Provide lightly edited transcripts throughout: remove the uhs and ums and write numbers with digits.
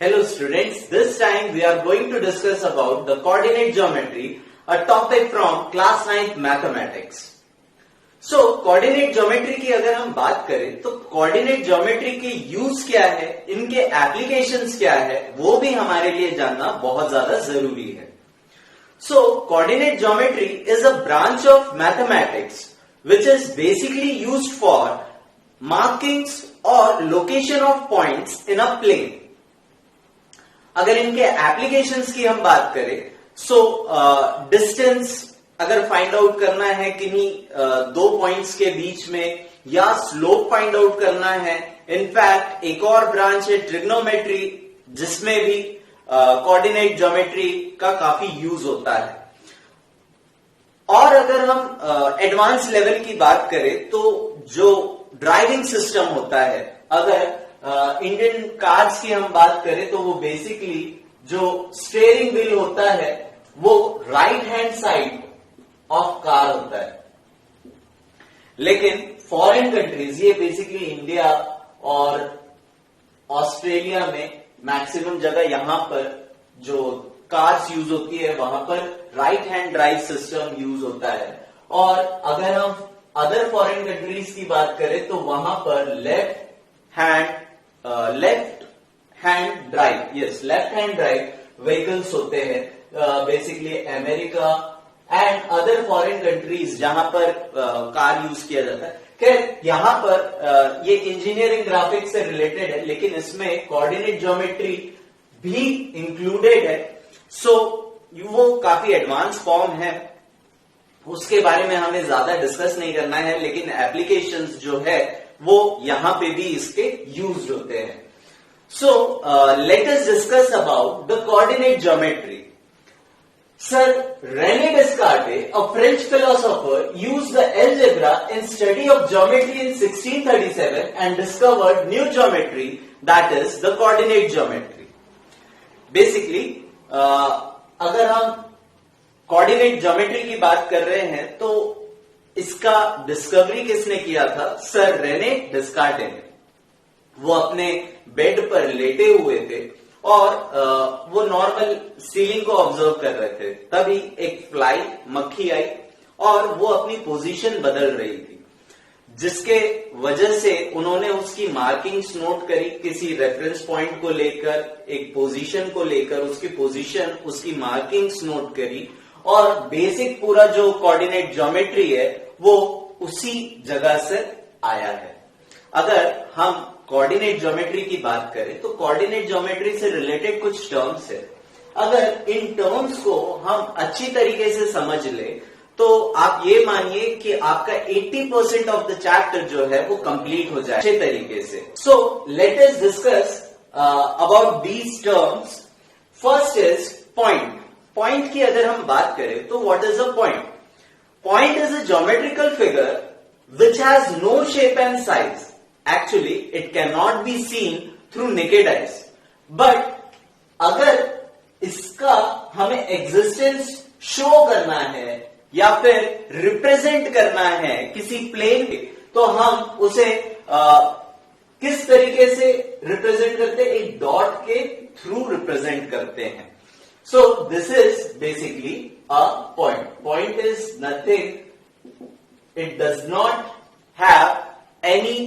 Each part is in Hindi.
Hello students, this time we are going to discuss about the coordinate geometry, a topic from class 9th mathematics. So coordinate geometry की अगर हम बात करें तो coordinate geometry के यूज क्या है, इनके एप्लीकेशंस क्या है, वो भी हमारे लिए जानना बहुत ज्यादा जरूरी है. So coordinate geometry is a branch of mathematics which is basically used for markings or location of points in a plane. अगर इनके एप्लीकेशंस की हम बात करें सो डिस्टेंस अगर फाइंड आउट करना है किन्हीं दो पॉइंट्स के बीच में या स्लोप फाइंड आउट करना है. इनफैक्ट एक और ब्रांच है ट्रिग्नोमेट्री जिसमें भी कोऑर्डिनेट ज्योमेट्री का काफी यूज होता है. और अगर हम एडवांस लेवल की बात करें तो जो ड्राइविंग सिस्टम होता है, अगर इंडियन कार्स की हम बात करें तो वो बेसिकली जो स्टीयरिंग व्हील होता है वो right hand side of car होता है. लेकिन फॉरेन कंट्रीज, ये बेसिकली इंडिया और ऑस्ट्रेलिया में मैक्सिमम जगह यहां पर जो कार्स यूज होती है वहां पर right hand drive system use होता है. और अगर हम अदर फॉरेन कंट्रीज की बात करें तो वहां पर लेफ्ट हैंड ड्राइव व्हीकल्स होते हैं. Basically America and other foreign countries जहां पर कार यूज किया जाता है. खैर यहां पर ये इंजीनियरिंग ग्राफिक्स से रिलेटेड है लेकिन इसमें कोऑर्डिनेट ज्योमेट्री भी इंक्लूडेड है. सो वो काफी एडवांस फॉर्म है, उसके बारे में हमें ज्यादा डिस्कस नहीं करना है, लेकिन एप्लीकेशंस जो है वो यहां पे भी इसके यूज होते हैं. सो let us discuss about the coordinate geometry. Sir René Descartes, a French philosopher, used the algebra in study of geometry in 1637 and discovered new geometry, that is the coordinate geometry. Basically, अगर हम कोऑर्डिनेट ज्योमेट्री की बात कर रहे हैं तो इसका डिस्कवरी किसने किया था? सर रेने डिस्कार्टे ने. वो अपने बेड पर लेटे हुए थे और वो नॉर्मल सीलिंग को ऑब्जर्व कर रहे थे. तभी एक फ्लाई, मक्खी आई और वो अपनी पोजीशन बदल रही थी, जिसके वजह से उन्होंने उसकी मार्किंग्स नोट करी किसी रेफरेंस पॉइंट को लेकर, एक पोजीशन को लेकर उसकी पोजीशन, उसकी मार्किंग्स नोट करी और बेसिक पूरा जो कोऑर्डिनेट ज्योमेट्री है वो उसी जगह से आया है. अगर हम कोऑर्डिनेट ज्योमेट्री की बात करें तो कोऑर्डिनेट ज्योमेट्री से रिलेटेड कुछ टर्म्स है. अगर इन टर्म्स को हम अच्छी तरीके से समझ ले तो आप ये मानिए कि आपका 80% ऑफ द चैप्टर जो है वो कंप्लीट हो जाए अच्छे तरीके से. So let us discuss about these terms. First is point. Point की अगर हम बात करें तो what is a point? Point is a geometrical figure which has no shape and size. Actually, it cannot be seen through naked eyes. But अगर इसका हमें एग्जिस्टेंस शो करना है या फिर रिप्रेजेंट करना है किसी प्लेन पे, तो हम उसे किस तरीके से रिप्रेजेंट करते हैं? एक डॉट के थ्रू रिप्रेजेंट करते हैं. So this is basically a point. Point is nothing, it does not have any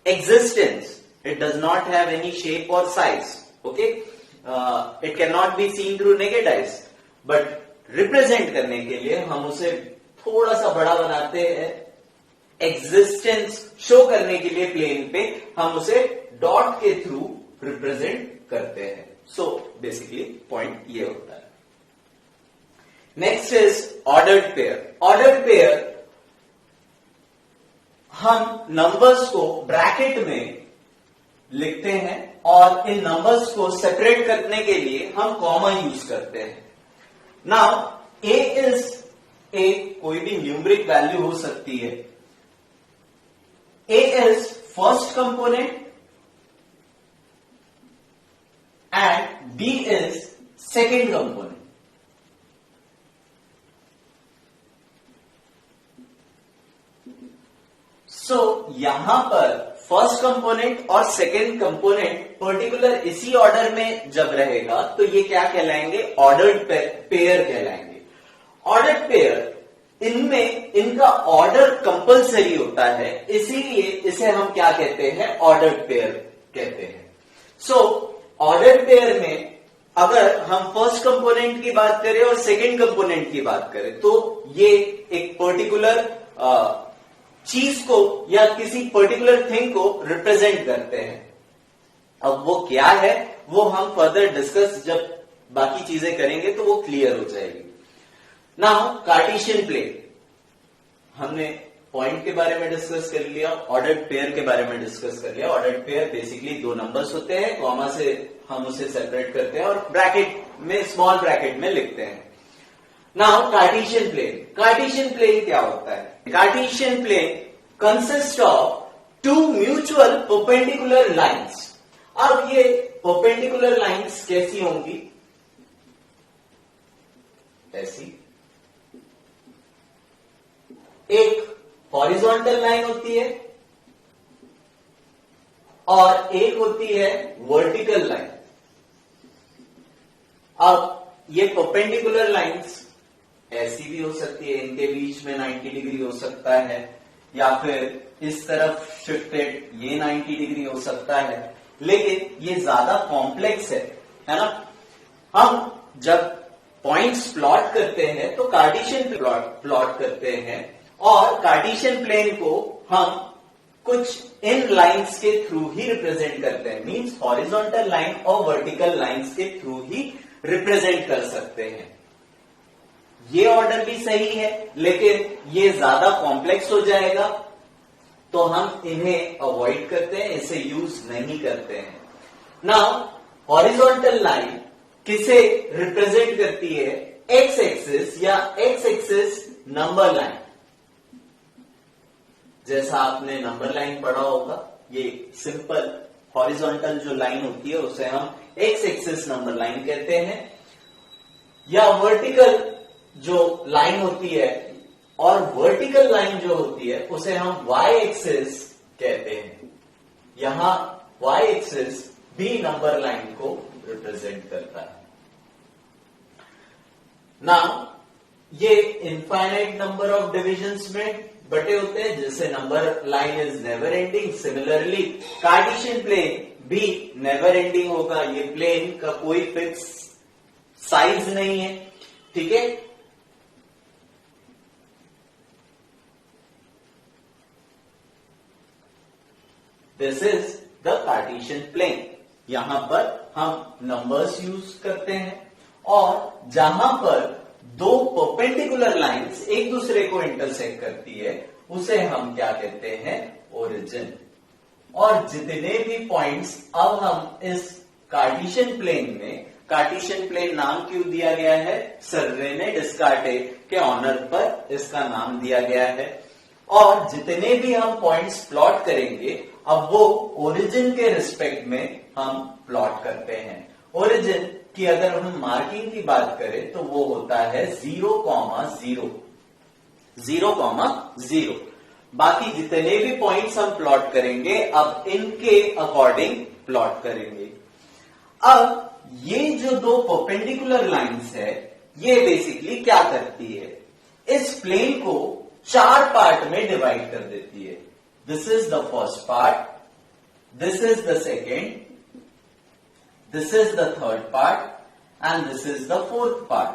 existence, it does not have any shape or size. Okay, it cannot be seen through naked eyes, but represent करने के लिए हम उसे थोड़ा सा बड़ा बनाते हैं. existence शो करने के लिए प्लेन पे हम उसे डॉट के थ्रू रिप्रेजेंट करते हैं. सो बेसिकली पॉइंट ये होता है. Next is ordered pair. Ordered pair हम नंबर्स को ब्रैकेट में लिखते हैं और इन नंबर्स को सेपरेट करने के लिए हम कॉमा यूज करते हैं. नाउ ए इज ए, कोई भी न्यूमरिक वैल्यू हो सकती है. A is first component and B is second component. So यहां पर फर्स्ट कंपोनेंट और सेकेंड कंपोनेंट पर्टिकुलर इसी ऑर्डर में जब रहेगा तो ये क्या कहलाएंगे, ऑर्डर्ड पेयर कहलाएंगे। ऑर्डर्ड पेयर, इनमें इनका ऑर्डर कंपलसरी होता है, इसीलिए इसे हम क्या कहते हैं, ऑर्डर्ड पेयर कहते हैं। सो ऑर्डर्ड पेयर में अगर हम फर्स्ट कंपोनेंट की बात करें और सेकंड कंपोनेंट की बात करें तो ये एक पर्टिकुलर चीज को या किसी पर्टिकुलर थिंग को रिप्रेजेंट करते हैं। अब वो क्या है वो हम फर्दर डिस्कस जब बाकी चीजें करेंगे तो वो क्लियर हो जाएगी। नाउ कार्टेशियन प्लेन, हमने पॉइंट के बारे में डिस्कस कर लिया, ऑर्डर्ड पेयर के बारे में डिस्कस कर लिया। ऑर्डर्ड पेयर बेसिकली दो नंबर्स होते हैं, कॉमा से हम उसे सेपरेट करते हैं और ब्रैकेट में, स्मॉल ब्रैकेट में लिखते हैं। Now Cartesian plane, Cartesian plane क्या होता है? Cartesian plane consist of two mutual perpendicular lines. अब ये परपेंडिकुलर लाइंस कैसी होंगी? ऐसी, एक हॉरिजॉन्टल लाइन होती है और एक होती है वर्टिकल लाइन। अब ये परपेंडिकुलर लाइंस ऐसी भी हो सकती है, इनके बीच में 90 डिग्री हो सकता है, या फिर इस तरफ शिफ्टेड ये 90 डिग्री हो सकता है, लेकिन ये ज्यादा कॉम्प्लेक्स है ना। हम जब पॉइंट्स प्लॉट करते हैं तो कार्टेशियन प्लॉट करते हैं और कार्टेशियन प्लेन को हम कुछ इन लाइंस के थ्रू ही रिप्रेजेंट करते हैं, मींस हॉरिजॉन्टल लाइन और वर्टिकल लाइंस के थ्रू ही रिप्रेजेंट कर सकते हैं। ये ऑर्डर भी सही है लेकिन ये ज्यादा कॉम्प्लेक्स हो जाएगा तो हम इन्हें अवॉइड करते हैं, इसे यूज नहीं करते हैं। नाउ हॉरिजॉन्टल लाइन किसे रिप्रेजेंट करती है? एक्स एक्सिस या एक्स एक्सिस नंबर लाइन। जैसा आपने नंबर लाइन पढ़ा होगा, ये सिंपल हॉरिजॉन्टल जो लाइन होती है उसे हम एक्स एक्सिस नंबर लाइन कहते हैं, या वर्टिकल जो लाइन होती है और वर्टिकल लाइन जो होती है उसे हम वाई एक्सिस कहते हैं। यहां वाई एक्सिस भी नंबर लाइन को रिप्रेजेंट करता है। नाउ ये इनफाइनाइट नंबर ऑफ डिविजन्स में बटे होते हैं जिससे number line is never ending. Similarly Cartesian plane भी नेवर एंडिंग होगा, ये प्लेन का कोई फिक्स साइज नहीं है, ठीक है। This is the Cartesian plane. यहां पर हम नंबर्स यूज करते हैं और जहां पर दो परपेंडिकुलर लाइंस एक दूसरे को इंटरसेक्ट करती है उसे हम क्या कहते हैं? ओरिजिन। और जितने भी पॉइंट्स अब हम इस कार्टेशियन प्लेन में, कार्टेशियन प्लेन नाम क्यों दिया गया है? सर रेने डिस्कार्टेस के ऑनर पर इसका नाम दिया गया है। और जितने भी हम पॉइंट्स प्लॉट करेंगे अब वो ओरिजिन के रिस्पेक्ट में हम प्लॉट करते हैं। ओरिजिन की अगर हम मार्किंग की बात करें तो वो होता है 0,0, 0,0। बाकी जितने भी पॉइंट्स हम प्लॉट करेंगे अब इनके अकॉर्डिंग प्लॉट करेंगे। अब ये जो दो परपेंडिकुलर लाइंस है ये बेसिकली क्या करती है? इस प्लेन को चार पार्ट में डिवाइड कर देती है। This is the first part, this is the second, this is the third part and this is the fourth part.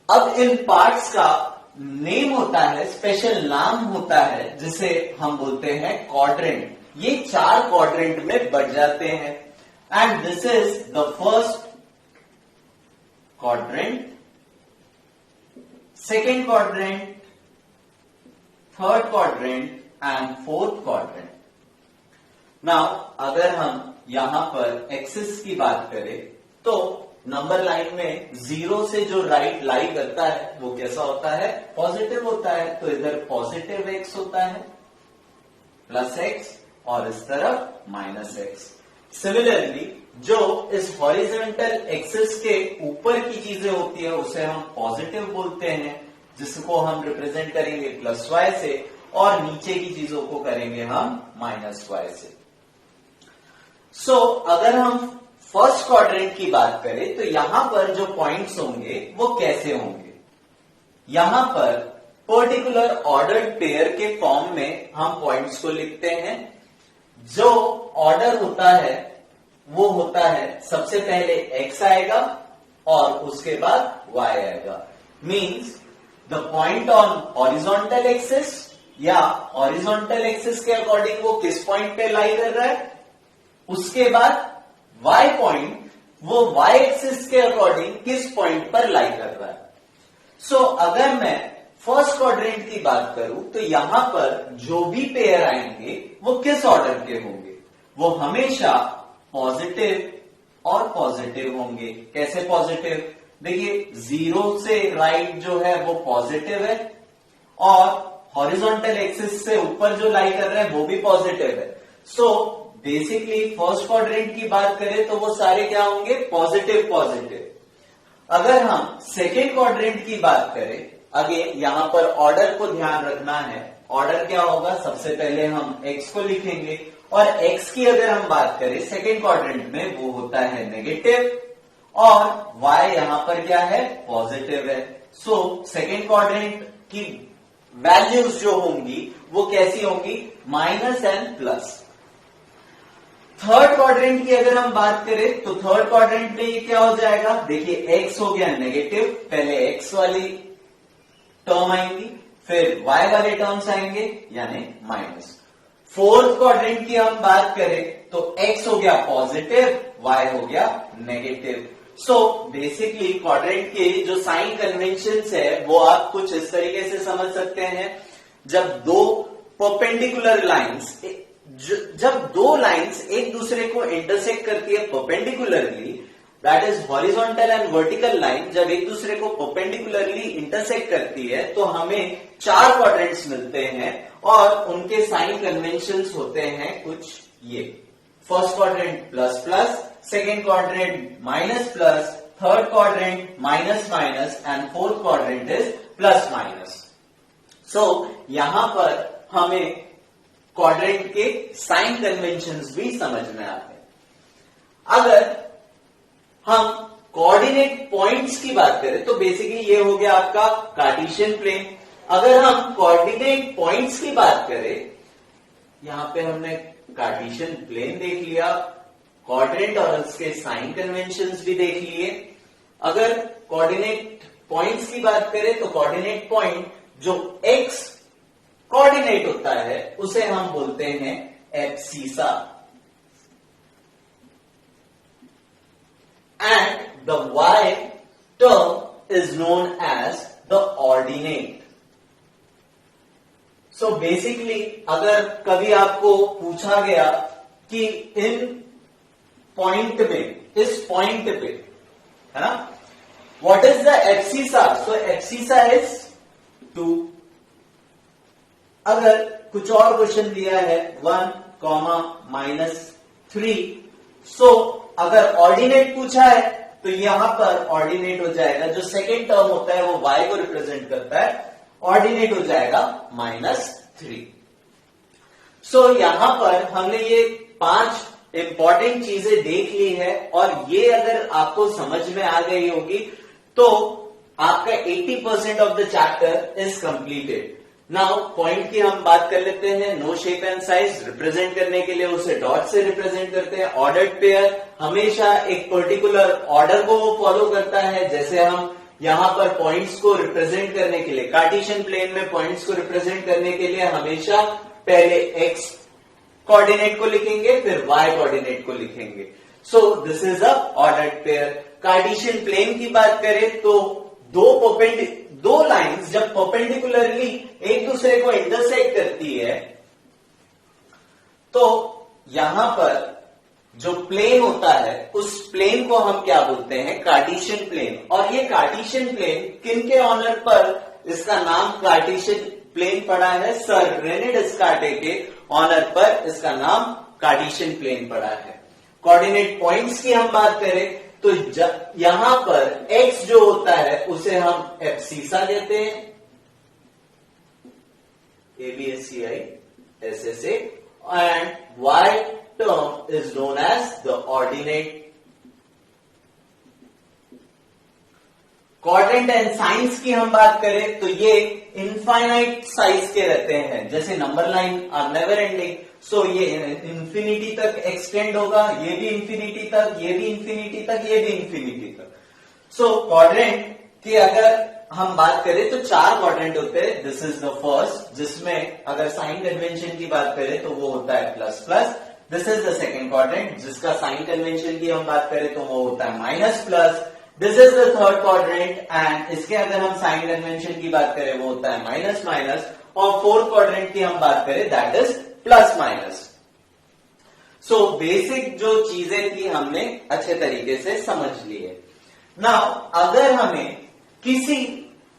अब इन पार्ट्स का नेम होता है, स्पेशल नाम होता है जिसे हम बोलते हैं क्वाड्रेंट। ये चार क्वाड्रेंट में बढ़ जाते हैं and this is the first quadrant, second quadrant, third quadrant and fourth quadrant. Now अगर हम यहां पर एक्सिस की बात करें तो नंबर लाइन में 0 से जो राइट लाई करता है वो कैसा होता है? पॉजिटिव होता है। तो इधर पॉजिटिव x होता है प्लस x और इस तरफ माइनस x। सिमिलरली जो इस हॉरिजॉन्टल एक्सिस के ऊपर की चीजें होती है उसे हम पॉजिटिव बोलते हैं, जिसको हम रिप्रेजेंट करेंगे प्लस y से, और नीचे की चीजों को करेंगे हम -y से। सो अगर हम फर्स्ट क्वाड्रेंट की बात करें तो यहां पर जो पॉइंट्स होंगे वो कैसे होंगे, यहां पर पर्टिकुलर ऑर्डर्ड पेयर के फॉर्म में हम पॉइंट्स को लिखते हैं। जो ऑर्डर होता है वो होता है सबसे पहले x आएगा और उसके बाद y आएगा। Means the point on horizontal axis या हॉरिजॉन्टल एक्सिस के अकॉर्डिंग वो किस पॉइंट पे लाई कर रहा है, उसके बाद y पॉइंट वो y एक्सिस के अकॉर्डिंग किस पॉइंट पर लाई कर रहा है। सो अगर मैं फर्स्ट क्वाड्रेंट की बात करूं तो यहां पर जो भी पेयर आएंगे वो किस ऑर्डर के होंगे, वो हमेशा पॉजिटिव और पॉजिटिव होंगे। कैसे पॉजिटिव, देखिए 0 से राइट जो है वो पॉजिटिव है और हॉरिजॉन्टल एक्सिस से ऊपर जो लाई कर रहे हैं वो भी पॉजिटिव है। सो बेसिकली फर्स्ट क्वाड्रेंट की बात करें तो वो सारे क्या होंगे, पॉजिटिव पॉजिटिव। अगर हम सेकेंड क्वाड्रेंट की बात करें, अगेन यहां पर ऑर्डर को ध्यान रखना है। ऑर्डर क्या होगा, सबसे पहले हम x को लिखेंगे और x की अगर हम बात करें सेकेंड क्वाड्रेंट में वो होता है नेगेटिव और y यहां पर क्या है, पॉजिटिव है। सो सेकेंड क्वाड्रेंट की वैल्यूज जो होंगी वो कैसी होंगी, -n+। थर्ड क्वाड्रेंट की अगर हम बात करें तो थर्ड क्वाड्रेंट में ये क्या हो जाएगा, देखिए x हो गया नेगेटिव, पहले x वाली टर्म आएंगी फिर y वाले टर्म्स आएंगे यानी माइनस। फोर्थ क्वाड्रेंट की हम बात करें तो x हो गया पॉजिटिव, y हो गया नेगेटिव। सो बेसिकली क्वाड्रेंट के जो साइन कन्वेंशंस है वो आप कुछ इस तरीके से समझ सकते हैं। जब दो परपेंडिकुलर लाइंस जब दो लाइंस एक दूसरे को इंटरसेक्ट करती है perpendicularly, that is horizontal and vertical line, जब एक दूसरे को परपेंडिकुलरली इंटरसेक्ट करती है तो हमें 4 क्वाड्रेंट्स मिलते हैं और उनके साइन कन्वेंशंस होते हैं कुछ ये। First quadrant plus plus, second quadrant minus plus, third quadrant minus minus and fourth quadrant is plus minus. So यहां पर हमें क्वाड्रेंट के साइन कन्वेंशंस भी समझ में आते हैं। अगर हम कोऑर्डिनेट पॉइंट्स की बात करें तो बेसिकली ये हो गया आपका कार्टेशियन प्लेन। अगर हम कोऑर्डिनेट पॉइंट्स की बात करें, यहां पे हमने कार्टेशियन प्लेन देख लिया, कोऑर्डिनेट और उसके साइन कन्वेंशंस भी देख लिए। अगर कोऑर्डिनेट पॉइंट्स की बात करें तो कोऑर्डिनेट पॉइंट जो x कोऑर्डिनेट होता है उसे हम बोलते हैं abscissa and the y term is known as the ordinate. So basically अगर कभी आपको पूछा गया कि इन पॉइंट में, इस पॉइंट पे, है ना, what is the abscissa? So abscissa is 2. अगर कुछ और क्वेश्चन दिया है 1, -3, सो अगर ऑर्डिनेट पूछा है तो यहां पर ऑर्डिनेट हो जाएगा, जो सेकेंड टर्म होता है वो y को रिप्रेजेंट करता है, ऑर्डिनेट हो जाएगा -3। सो यहां पर हमने ये 5 इंपॉर्टेंट चीजें देख ली है और ये अगर आपको समझ में आ गई होगी तो आपका 80% of the chapter is completed. Now point की हम बात कर लेते हैं। No shape and size represent करने के लिए उसे डॉट से रिप्रेजेंट करते हैं। ऑर्डर्ड पेयर हमेशा एक पर्टिकुलर ऑर्डर को वो फॉलो करता है। जैसे हम यहां पर पॉइंट्स को रिप्रेजेंट करने के लिए, कार्टेशियन प्लेन में पॉइंट्स को रिप्रेजेंट करने के लिए हमेशा पहले x कोऑर्डिनेट को लिखेंगे फिर y कोऑर्डिनेट को लिखेंगे। So this is a ordered pair. Cartesian plane की बात करें तो दो लाइंस जब परपेंडिकुलरली एक दूसरे को इंटरसेक्ट करती है तो यहां पर जो प्लेन होता है उस प्लेन को हम क्या बोलते हैं, कार्टेशियन प्लेन। और ये कार्टेशियन प्लेन किनके ऑनर पर इसका नाम कार्टेशियन प्लेन पड़ा है, सर रेने डेस्कार्टेस के ऑनर पर इसका नाम कार्टेशियन प्लेन पड़ा है। कोऑर्डिनेट पॉइंट्स की हम बात करें तो यहां पर x जो होता है उसे हम एब्सिसा देते हैं ABSCI SSA, and Y term is known as the ordinate. Quadrant and science की हम बात करें तो ये इनफाइनाइट साइज के रहते हैं, जैसे number line are never ending, so ये इंफिनिटी तक एक्सटेंड होगा, ये भी इंफिनिटी तक, ये भी इंफिनिटी तक, ये भी इंफिनिटी तक। सो क्वाड्रेंट की अगर हम बात करें तो 4 क्वाड्रेंट होते हैं। दिस इज द फर्स्ट, जिसमें अगर साइन कन्वेंशन की बात करें तो वो होता है plus plus. This is the second quadrant, जिसका साइन कन्वेंशन की हम बात करें तो वो होता है minus plus. This is the third quadrant, and इसके अगर हम साइन कन्वेंशन की बात करें वो होता है माइनस माइनस, और फोर्थ क्वाड्रेंट की हम बात करें that is plus minus. So basic जो चीजें थी हमने अच्छे तरीके से समझ ली है। नाउ अगर हमें किसी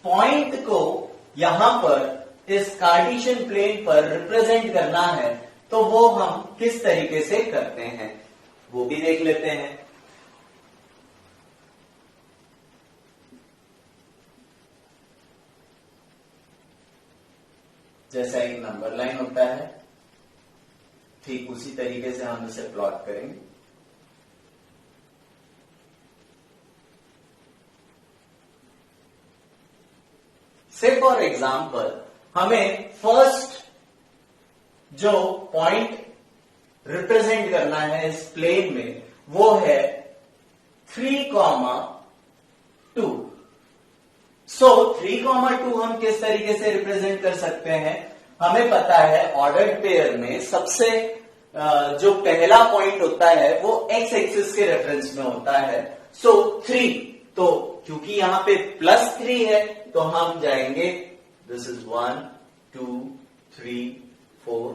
पॉइंट को यहां पर इस कार्टेशियन प्लेन पर रिप्रेजेंट करना है तो वो हम किस तरीके से करते हैं वो भी देख लेते हैं। जैसा एक नंबर लाइन होता है, ठीक उसी तरीके से हम इसे प्लॉट करेंगे। से फॉर एग्जाम्पल हमें फर्स्ट जो पॉइंट रिप्रेजेंट करना है इस प्लेन में वो है 3,2। सो 3,2 हम किस तरीके से रिप्रेजेंट कर सकते हैं, हमें पता है ऑर्डर्ड पेयर में सबसे जो पहला पॉइंट होता है वो एक्स एक्सिस के रेफरेंस में होता है। सो 3, तो क्योंकि यहां पे +3 है तो हम जाएंगे, दिस इज 1 2 3 4,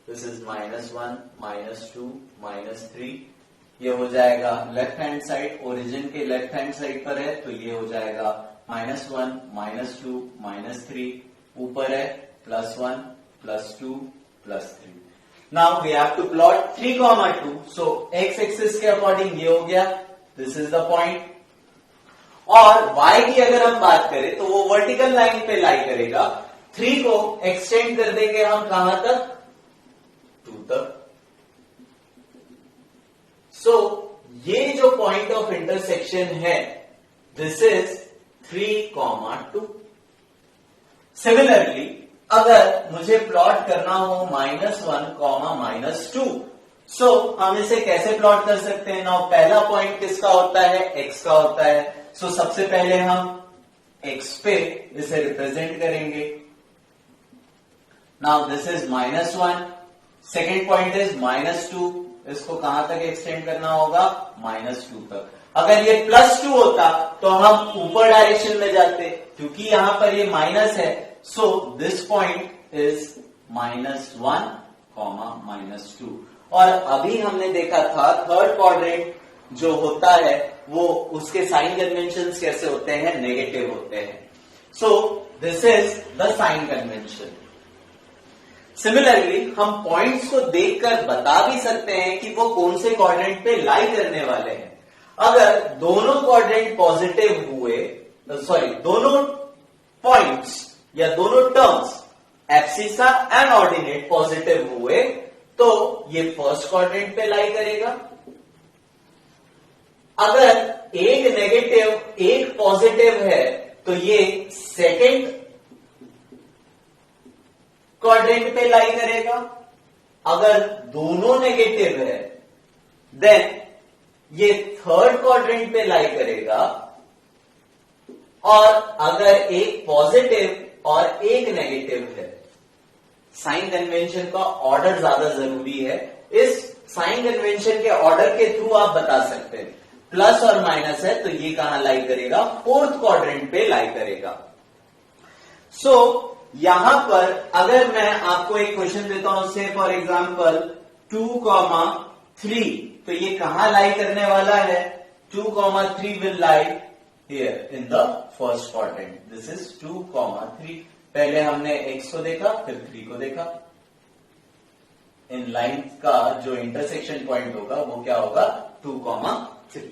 दिस इज -1 -2 -3, ये हो जाएगा लेफ्ट हैंड साइड, ओरिजिन के लेफ्ट हैंड साइड पर है तो ये हो जाएगा -1 -2 -3, ऊपर है +1 +2 +3। Now we have to plot 3,2, so x axis के अकॉर्डिंग ये हो गया, दिस इज द पॉइंट। और y की अगर हम बात करें तो वो वर्टिकल लाइन पे लाई करेगा। 3 को एक्सटेंड कर देंगे हम कहां तक, 2 तक। सो ये जो पॉइंट ऑफ इंटरसेक्शन है दिस इज 3,2। सिमिलरली अगर मुझे प्लॉट करना हो -1, -2, सो हम इसे कैसे प्लॉट कर सकते हैं। नाउ पहला पॉइंट किसका होता है, x का होता है। सो सबसे पहले हम x पे इसे रिप्रेजेंट करेंगे। Now this is -1, second point is -2, इसको कहां तक एक्सटेंड करना होगा, -2 तक। अगर ये +2 होता तो हम ऊपर डायरेक्शन में जाते, क्योंकि यहां पर ये माइनस है, सो दिस पॉइंट इज -1, -2। और अभी हमने देखा था थर्ड क्वाड्रेंट जो होता है वो उसके साइन कन्वेंशन कैसे होते हैं, नेगेटिव होते हैं। So this is the sign convention. Similarly हम पॉइंट्स को देखकर बता भी सकते हैं कि वो कौन से क्वाड्रेंट पे लाई करने वाले हैं। अगर दोनों क्वाड्रेंट पॉजिटिव हुए, दोनों पॉइंट्स या दोनों terms abscissa and ordinate positive हुए तो ये फर्स्ट क्वाड्रेंट पे लाई करेगा। अगर एक नेगेटिव एक पॉजिटिव है तो ये सेकेंड क्वाड्रेंट पे लाई करेगा। अगर दोनों नेगेटिव है देन ये थर्ड क्वाड्रेंट पे लाई करेगा। और अगर एक पॉजिटिव और एक नेगेटिव है, साइन कन्वेंशन का ऑर्डर ज्यादा जरूरी है। इस साइन कन्वेंशन के ऑर्डर के थ्रू आप बता सकते हैं, प्लस और माइनस है तो ये कहां लाई करेगा, फोर्थ क्वाड्रेंट पे लाई करेगा। सो यहां पर अगर मैं आपको एक क्वेश्चन देता हूं, से फॉर एग्जाम्पल 2,3, तो ये कहां लाई करने वाला है, 2,3 will lie here in the first quadrant. This is 2,3। पहले हमने x को देखा फिर 3 को देखा। इन लाइन का जो इंटरसेक्शन पॉइंट होगा वो क्या होगा, 2,3।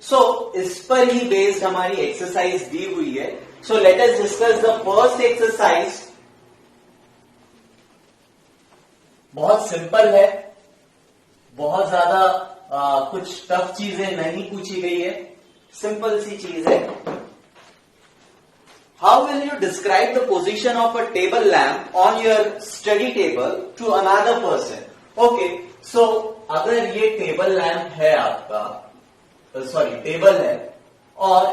सो इस पर ही बेस्ड हमारी एक्सरसाइज दी हुई है। सो let us discuss the first exercise बहुत सिंपल है, बहुत ज्यादा कुछ टफ चीजें नहीं पूछी गई है, सिंपल सी चीज है। How will you describe the position of a table lamp on your study table to another person? Okay, so अगर ये टेबल लैम्प है आपका, सॉरी टेबल है, और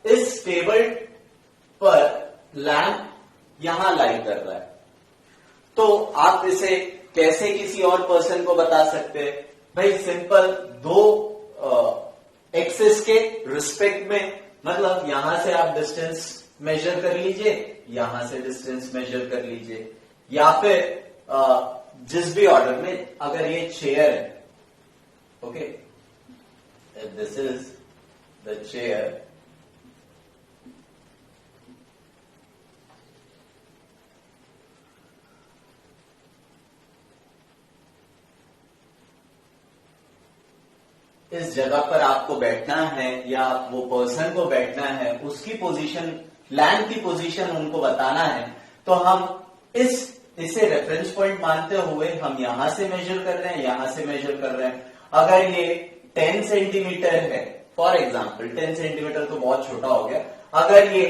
इस टेबल पर लैम्प यहां लाइट कर रहा है, तो आप इसे कैसे किसी और पर्सन को बता सकते हैं? भाई सिंपल, दो एक्सिस के रिस्पेक्ट में, मतलब यहां से आप डिस्टेंस मेजर कर लीजिए, यहां से डिस्टेंस मेजर कर लीजिए, या फिर जिस भी ऑर्डर में, अगर ये चेयर है, okay, this is the chair, इस जगह पर आपको बैठना है या वो पर्सन को बैठना है, उसकी पोजीशन, लैंड की पोजीशन उनको बताना है, तो हम इसे रेफरेंस पॉइंट मानते हुए हम यहां से मेजर कर रहे हैं, यहां से मेजर कर रहे हैं। अगर ये 10 सेंटीमीटर है, फॉर एग्जाम्पल 10 सेंटीमीटर तो बहुत छोटा हो गया, अगर ये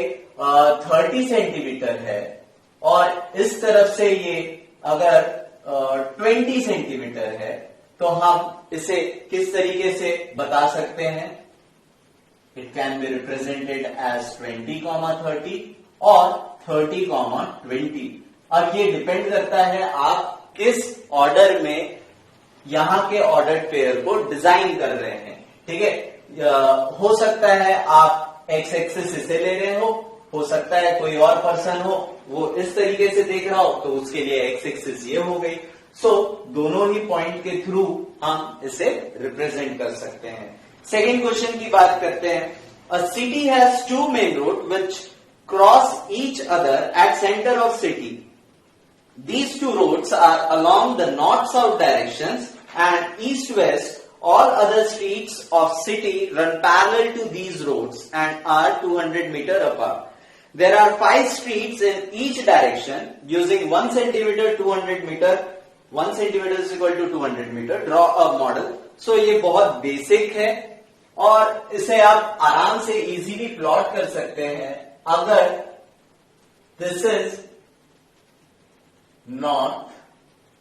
30 सेंटीमीटर है और इस तरफ से ये अगर 20 सेंटीमीटर है, तो हम इसे किस तरीके से बता सकते हैं? It can be represented as 20,30 और 30,20। अब ये डिपेंड करता है आप किस ऑर्डर में यहां के ऑर्डर पेयर को डिजाइन कर रहे हैं, ठीक है? हो सकता है आप एक्स एक्सिस इसे ले रहे हो सकता है कोई और पर्सन हो वो इस तरीके से देख रहा हो, तो उसके लिए एक्स एक्सिस ये हो गई। सो दोनों ही पॉइंट के थ्रू हम इसे रिप्रेजेंट कर सकते हैं। सेकेंड क्वेश्चन की बात करते हैं। A city has two main road which cross each other at centre of city. These two roads are along the north-south directions and east-west. All other streets of city run parallel to these roads and are 200 meters apart. There are 5 streets in each direction using 1 centimeter 200 meter. 1 centimeter is equal to 200 meter. Draw a model. So ये बहुत बेसिक है और इसे आप आराम से इजीली प्लॉट कर सकते हैं। अगर दिस इज नॉर्थ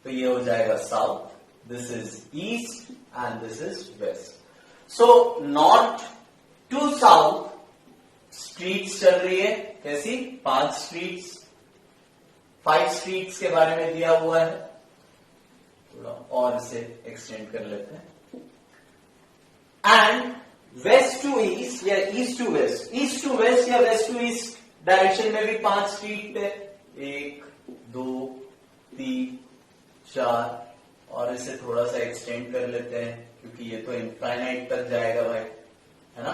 तो ये हो जाएगा south, this is east and this is west. So north to south streets चल रही है, कैसी? 5 स्ट्रीट्स, 5 स्ट्रीट्स के बारे में दिया हुआ है। थोड़ा और इसे एक्सटेंड कर लेते हैं। एंड वेस्ट टू ईस्ट या east to west, east to west या वेस्ट टू ईस्ट डायरेक्शन में भी 5 स्ट्रीट है, 1 2 3 4, और इसे थोड़ा सा एक्सटेंड कर लेते हैं क्योंकि ये तो इनफाइनाइट तक जाएगा भाई, है ना?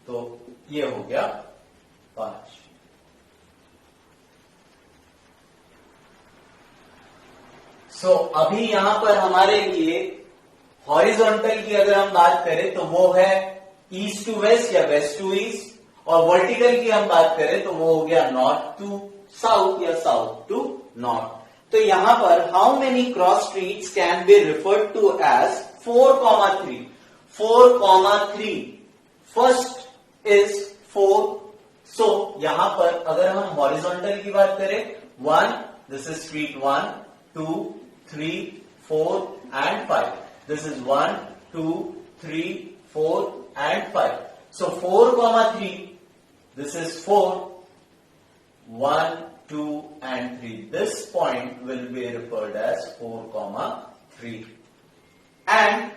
तो ये हो गया 5। सो अभी यहां पर हमारे लिए हॉरिजॉन्टल की अगर हम बात करें तो वो है ईस्ट टू वेस्ट या वेस्ट टू ईस्ट, और वर्टिकल की हम बात करें तो वो हो गया नॉर्थ टू साउथ या साउथ टू नॉर्थ। तो यहां पर how many cross streets can be referred to as 4,3। 4,3 first is 4। So यहां पर अगर हम हॉरिजॉन्टल की बात करें 1, this is street 1 2 3 4 and 5. This is 1 2 3 4 and 5. So 4,3, this is 4, 1 2 and 3. This point will be referred as 4,3. And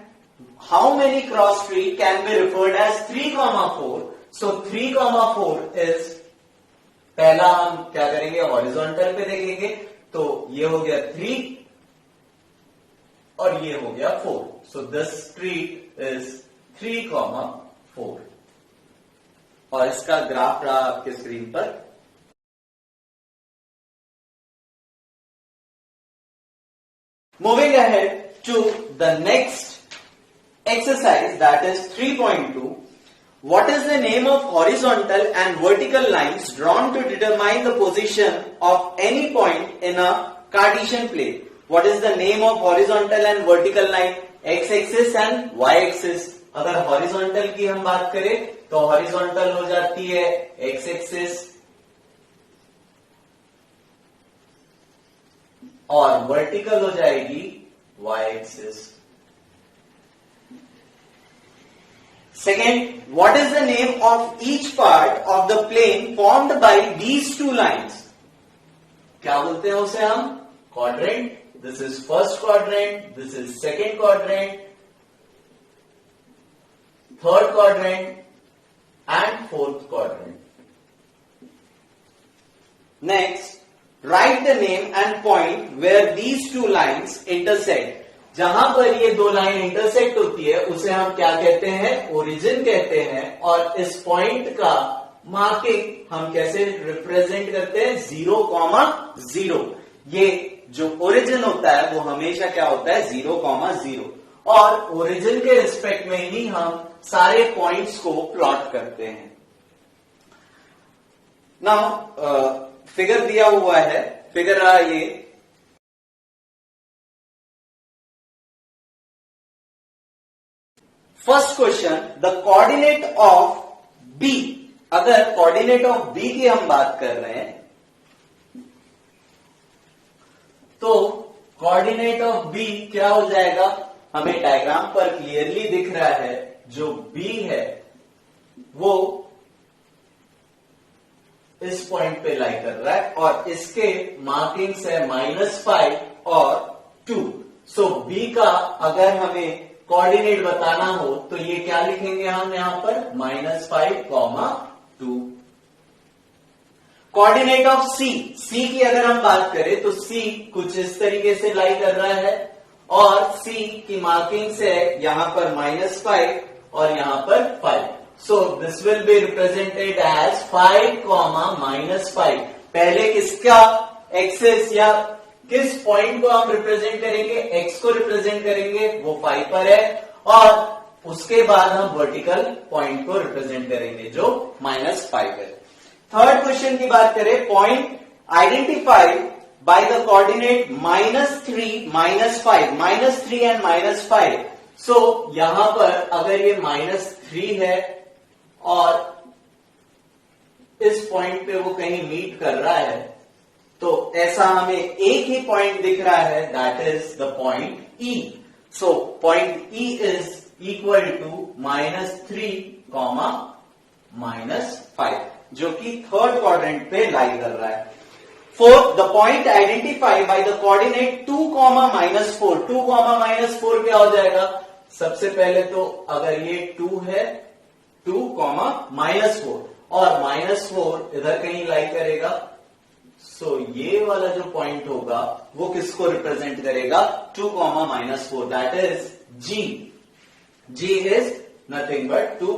how many cross street can be referred as 3,4? So 3,4 is, पहला हम क्या करेंगे, हॉरिजॉन्टल पे देखेंगे, तो ये हो गया 3 और ये हो गया 4. So this street is 3,4. और इसका ग्राफ रहा आपके स्क्रीन पर। Moving ahead to the next exercise, that is 3.2. What is the name of horizontal and vertical lines drawn to determine the position of any point in a Cartesian plane? What is the name of horizontal and vertical line? X axis and y axis. अगर हॉरिजॉन्टल की हम बात करें तो हॉरिजॉन्टल हो जाती है एक्स एक्सिस और वर्टिकल हो जाएगी y axis. Second, what is the name of each part of the plane formed by these two lines? क्या बोलते हैं उसे हम? Quadrant. This is first quadrant, this is second quadrant, third quadrant and fourth quadrant. Next, write the name and point where these two lines intersect. जहां पर ये दो लाइन इंटरसेक्ट होती है उसे हम क्या कहते हैं? ओरिजिन कहते हैं। और इस पॉइंट का मार्किंग हम कैसे रिप्रेजेंट करते हैं? 0,0। ये जो ओरिजिन होता है वो हमेशा क्या होता है? 0,0। और ओरिजिन के रिस्पेक्ट में ही हम सारे पॉइंट्स को प्लॉट करते हैं। नाउ फिगर दिया हुआ है, फिगर रहा ये। First question, the coordinate of B. अगर कोऑर्डिनेट ऑफ बी की हम बात कर रहे हैं तो कोऑर्डिनेट ऑफ बी क्या हो जाएगा? हमें डायग्राम पर क्लियरली दिख रहा है जो बी है वो इस पॉइंट पे लाई कर रहा है और इसके मार्किंग्स है -5 और 2। सो बी का अगर हमें कोऑर्डिनेट बताना हो तो ये क्या लिखेंगे हम यहां पर? -5, 2। कोऑर्डिनेट ऑफ सी। सी की अगर हम बात करें तो सी कुछ इस तरीके से लाई कर रहा है और सी की मार्किंग्स है यहां पर -5 और यहां पर 5। So this will be represented as 5, -5। पहले किसका एक्सेस या किस पॉइंट को हम रिप्रेजेंट करेंगे? एक्स को रिप्रेजेंट करेंगे, वो 5 पर है। और उसके बाद हम वर्टिकल पॉइंट को रिप्रेजेंट करेंगे जो -5 है। थर्ड क्वेश्चन की बात करें, point identify by the coordinate -3, -5, -3 and -5। सो यहां पर अगर ये -3 है और इस पॉइंट पे वो कहीं मीट कर रहा है तो ऐसा हमें एक ही पॉइंट दिख रहा है, that is the point E. So point E is equal to -3, -5 जो कि थर्ड क्वाड्रेंट पे लाई कर रहा है। Fourth, the point identify by the coordinate 2, -4। 2, -4 क्या हो जाएगा? सबसे पहले तो अगर ये 2 है 2, -4 और -4 इधर कहीं लाई करेगा। सो ये वाला जो पॉइंट होगा वो किसको रिप्रेजेंट करेगा? 2, -4, that is G. G is nothing but 2,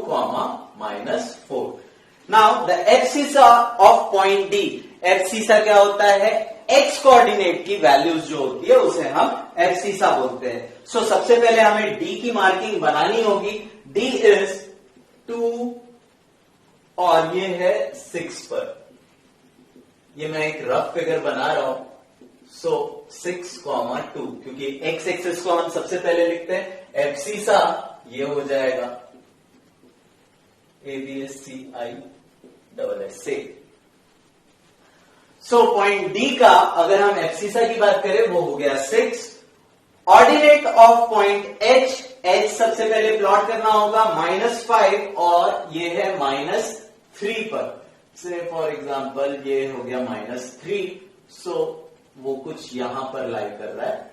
-4। Now the abscissa of point D. Abscissa क्या होता है? एक्स कोऑर्डिनेट की वैल्यूज जो होती है उसे हम एब्सिसा बोलते हैं। सो सबसे पहले हमें डी की मार्किंग बनानी होगी। डी इज 2 और ये है 6 पर। ये मैं एक रफ फिगर बना रहा हूं। सो 6, 2 क्योंकि एक्स एक्सिस को हम सबसे पहले लिखते हैं। एब्सिसा ये हो जाएगा ABSCISSA। सो पॉइंट डी का अगर हम एब्सिसा की बात करें वो हो गया 6। Ordinate of point H. H सबसे पहले प्लॉट करना होगा -5 और ये है -3 पर। से फॉर एग्जांपल ये हो गया -3। सो वो कुछ यहां पर लाई कर रहा है,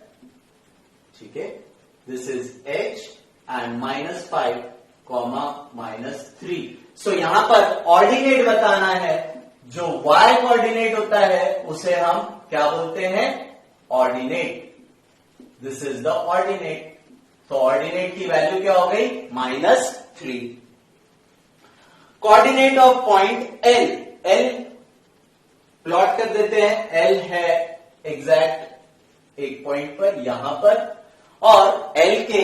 ठीक है। This is H and -5, -3। सो यहां पर ऑर्डिनेट बताना है। जो y कोऑर्डिनेट होता है उसे हम क्या बोलते हैं? Ordinate. This is the ordinate. तो ऑर्डिनेट की वैल्यू क्या हो गई? -3। Coordinate of point L. L plot कर देते हैं। एल है एग्जैक्ट एक पॉइंट पर यहां पर, और एल के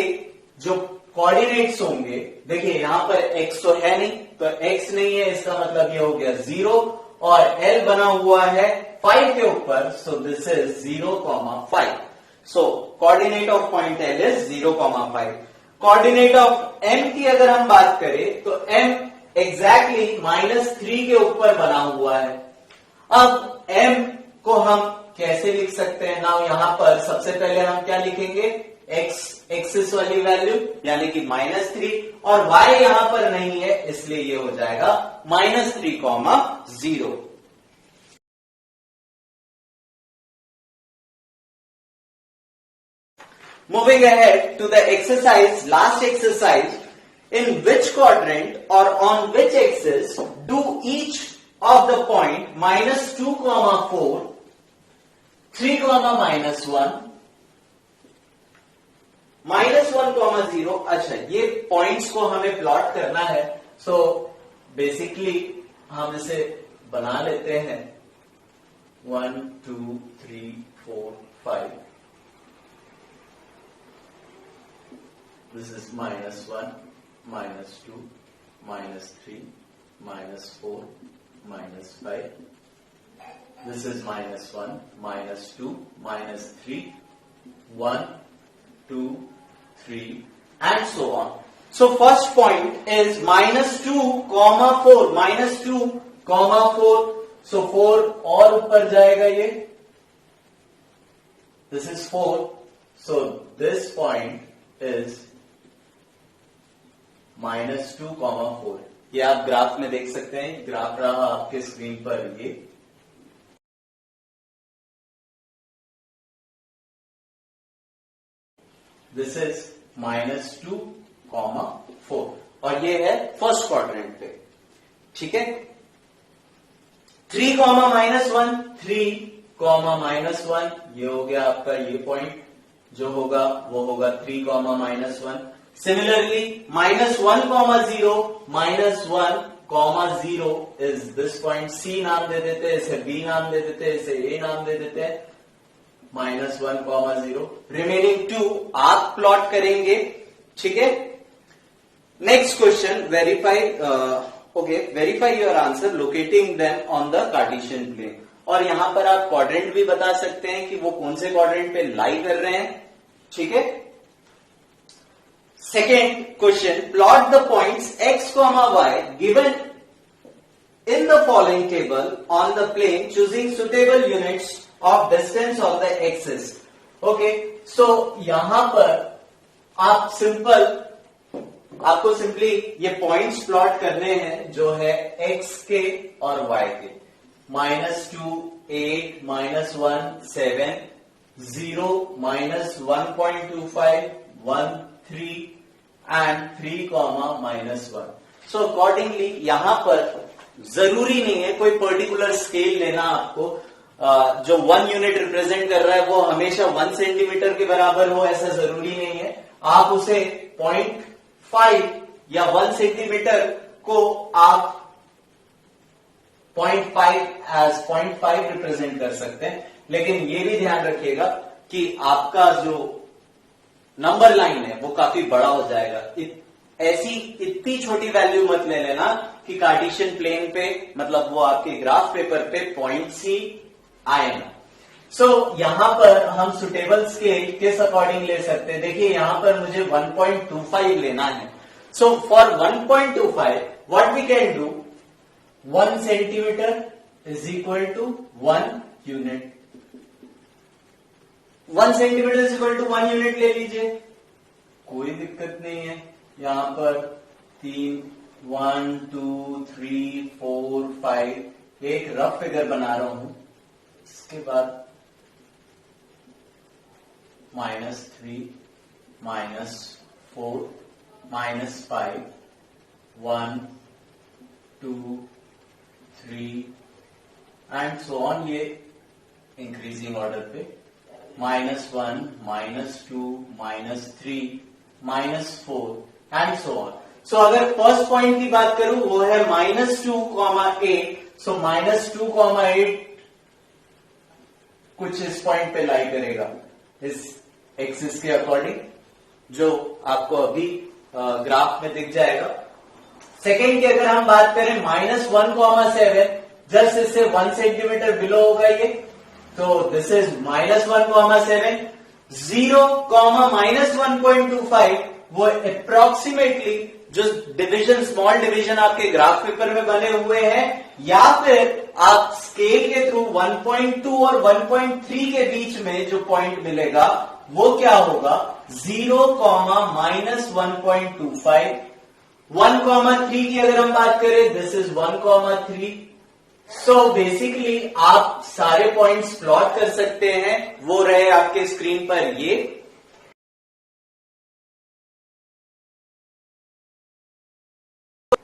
जो कोऑर्डिनेट्स होंगे, देखिए यहां पर x तो है नहीं, तो x नहीं है इसका मतलब ये हो गया 0 और l बना हुआ है 5 के ऊपर। So this is 0, 5। So coordinate of point L is 0,5। Coordinate of M की अगर हम बात करें तो एम एग्जैक्टली -3 के ऊपर बना हुआ है। अब एम को हम कैसे लिख सकते हैं? नाउ यहां पर सबसे पहले हम क्या लिखेंगे? एक्सिस वाली वैल्यू यानी कि -3, और y यहां पर नहीं है इसलिए ये हो जाएगा -3,0। Moving ahead to the exercise, last exercise, in which quadrant or on which axis do each of the point -2, 4, 3, -1, -1, 0। अच्छा, ये पॉइंट्स को हमें प्लॉट करना है। सो बेसिकली हम इसे बना लेते हैं 1, 2, 3, 4, 5। This is -1, -2, -3, -4, -5. This is -1, -2, -3, 1, 2, 3, and so on. So first point is -2, 4, -2, 4. So 4 और ऊपर जाएगा ये. This is 4. So this point is -2, 4। ये आप ग्राफ में देख सकते हैं। ग्राफ रहा आपके स्क्रीन पर ये। दिस इज -2, 4 और ये है फर्स्ट क्वाड्रेंट पे। ठीक है। 3, -1, 3, -1, ये हो गया आपका ये पॉइंट। जो होगा वो होगा 3, -1। Similarly, -1, 0, -1, 0 is this point। C नाम दे देते हैं, इसे B नाम दे देते हैं, इसे A नाम दे देते हैं। -1, 0। रिमेनिंग 2 आप प्लॉट करेंगे। ठीक है। Next question, verify your answer locating them on the Cartesian plane. और यहां पर आप क्वाड्रेंट भी बता सकते हैं कि वो कौन से क्वाड्रेंट पे लाई कर रहे हैं। ठीक है। Second question, plot the points x, y given in the following table on the plane choosing suitable units of distance of the axis। Okay, so यहां पर आपको सिंपली ये पॉइंट्स प्लॉट करने हैं जो है x के और y के। -2, 8, -1, 7, 0, -1.25, 1, 3 and 3, -1। सो अकॉर्डिंगली यहां पर जरूरी नहीं है कोई पर्टिकुलर स्केल लेना आपको। जो 1 यूनिट रिप्रेजेंट कर रहा है वो हमेशा 1 सेंटीमीटर के बराबर हो, ऐसा जरूरी नहीं है। आप उसे 0.5 या 1 सेंटीमीटर को आप 0.5 रिप्रेजेंट कर सकते हैं। लेकिन ये भी ध्यान रखिएगा कि आपका जो नंबर लाइन है वो काफी बड़ा हो जाएगा। ऐसी इतनी छोटी वैल्यू मत ले लेना कि कार्टेशियन प्लेन पे, मतलब वो आपके ग्राफ पेपर पे पॉइंट्स ही आए ना। सो यहां पर हम सुटेबल स्केल किस अकॉर्डिंग ले सकते हैं? देखिए यहां पर मुझे 1.25 लेना है। So for 1.25 what we can do, 1 centimetre is equal to 1 unit. 1 centimetre is equal to 1 unit ले लीजिए, कोई दिक्कत नहीं है। यहां पर 3, 1, 2, 3, 4, 5 एक रफ फिगर बना रहा हूं। इसके बाद -3, -4, -5, 1, 2, 3 एंड सो ऑन। ये इंक्रीजिंग ऑर्डर पे -1, -2, -3, -4 एंड सो ऑन। सो अगर फर्स्ट पॉइंट की बात करूं वो है -2, 8। सो -2, 8 कुछ इस पॉइंट पे लाई करेगा, इस एक्सिस के अकॉर्डिंग, जो आपको अभी ग्राफ में दिख जाएगा। सेकेंड की अगर हम बात करें -1, 7, जस्ट इससे 1 सेंटीमीटर बिलो होगा ये। तो दिस इज -1, 7। 0, -1.25 वो अप्रोक्सीमेटली जो डिवीजन, स्मॉल डिवीजन आपके ग्राफ पेपर में बने हुए हैं, या फिर आप स्केल के थ्रू 1.2 और 1.3 के बीच में जो पॉइंट मिलेगा वो क्या होगा, 0, -1.25, 1,3 की अगर हम बात करें, दिस इज 1,3। सो बेसिकली आप सारे पॉइंट्स प्लॉट कर सकते हैं, वो रहे आपके स्क्रीन पर ये।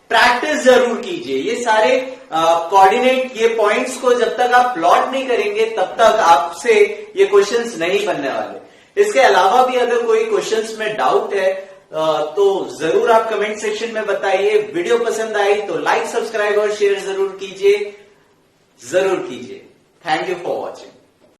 प्रैक्टिस जरूर कीजिए, ये सारे कोऑर्डिनेट, ये पॉइंट्स को जब तक आप प्लॉट नहीं करेंगे तब तक आपसे ये क्वेश्चंस नहीं बनने वाले। इसके अलावा भी अगर कोई क्वेश्चंस में डाउट है तो जरूर आप कमेंट सेक्शन में बताइए। वीडियो पसंद आई तो लाइक, सब्सक्राइब और शेयर जरूर कीजिए। Thank you for watching.